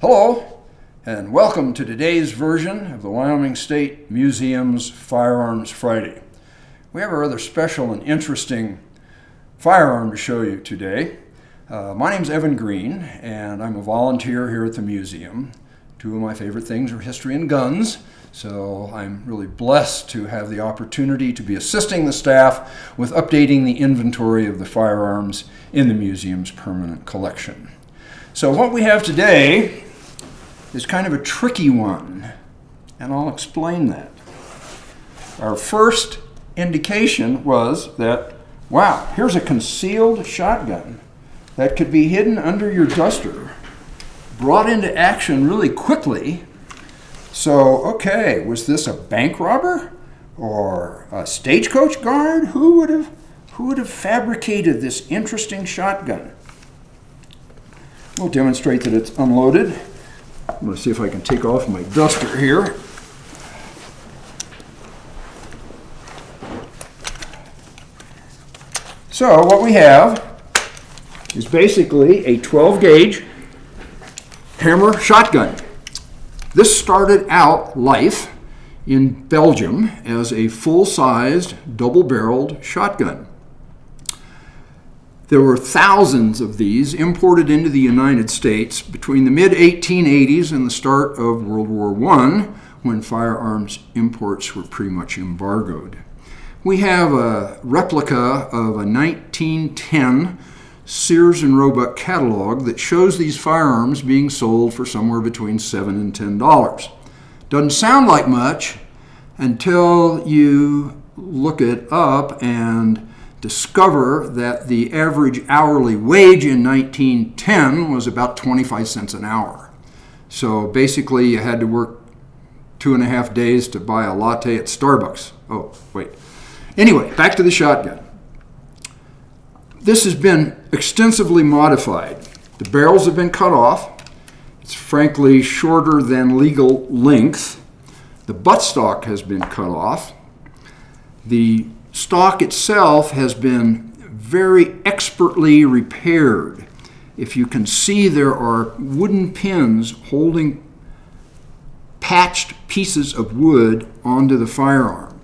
Hello, and welcome to today's version of the Wyoming State Museum's Firearms Friday. We have a rather special and interesting firearm to show you today. My name's Evan Green, and I'm a volunteer here at the museum. Two of my favorite things are history and guns, so I'm really blessed to have the opportunity to be assisting the staff with updating the inventory of the firearms in the museum's permanent collection. So what we have today is kind of a tricky one, and I'll explain that. Our first indication was that, wow, here's a concealed shotgun that could be hidden under your duster, brought into action really quickly. So, okay, was this a bank robber or a stagecoach guard? Who would have fabricated this interesting shotgun? We'll demonstrate that it's unloaded. I'm going to see if I can take off my duster here. So what we have is basically a 12-gauge hammer shotgun. This started out life in Belgium as a full-sized, double-barreled shotgun. There were thousands of these imported into the United States between the mid-1880s and the start of World War I, when firearms imports were pretty much embargoed. We have a replica of a 1910 Sears and Roebuck catalog that shows these firearms being sold for somewhere between $7 and $10. Doesn't sound like much until you look it up and discover that the average hourly wage in 1910 was about 25 cents an hour. So basically you had to work 2.5 days to buy a latte at Starbucks. Oh, wait. Anyway, back to the shotgun. This has been extensively modified. The barrels have been cut off. It's frankly shorter than legal length. The buttstock has been cut off. The stock itself has been very expertly repaired. If you can see, there are wooden pins holding patched pieces of wood onto the firearm.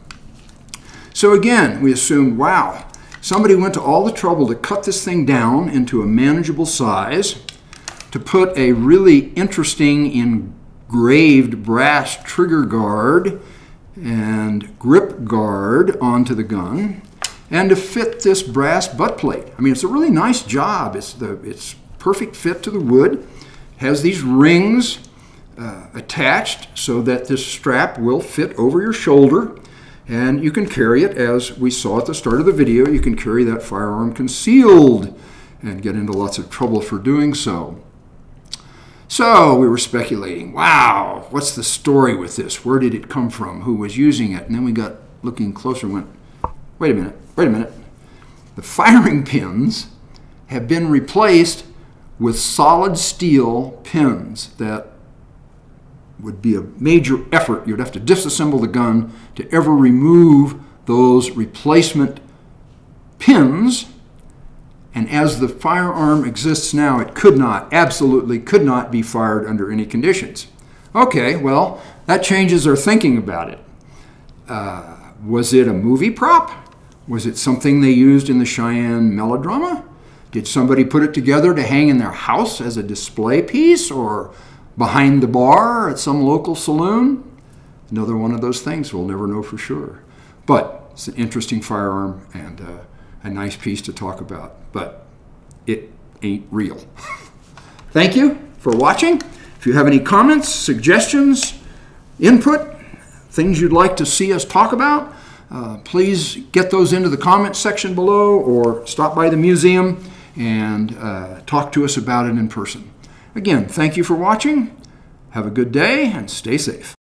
So again, we assume, wow, somebody went to all the trouble to cut this thing down into a manageable size, to put a really interesting engraved brass trigger guard and grip guard onto the gun, and to fit this brass butt plate. I mean, it's a really nice job. It's perfect fit to the wood. It has these rings attached so that this strap will fit over your shoulder, and you can carry it, as we saw at the start of the video. You can carry that firearm concealed and get into lots of trouble for doing so. So we were speculating, wow, what's the story with this? Where did it come from? Who was using it? And then we got looking closer and went, wait a minute. The firing pins have been replaced with solid steel pins that would be a major effort. You'd have to disassemble the gun to ever remove those replacement pins. And as the firearm exists now, it absolutely could not be fired under any conditions. Okay, well, that changes our thinking about it. Was it a movie prop? Was it something they used in the Cheyenne melodrama? Did somebody put it together to hang in their house as a display piece, or behind the bar at some local saloon? Another one of those things we'll never know for sure. But it's an interesting firearm and a nice piece to talk about, but it ain't real. Thank you for watching. If you have any comments, suggestions, input, things you'd like to see us talk about, please get those into the comments section below, or stop by the museum and talk to us about it in person. Again, thank you for watching. Have a good day and stay safe.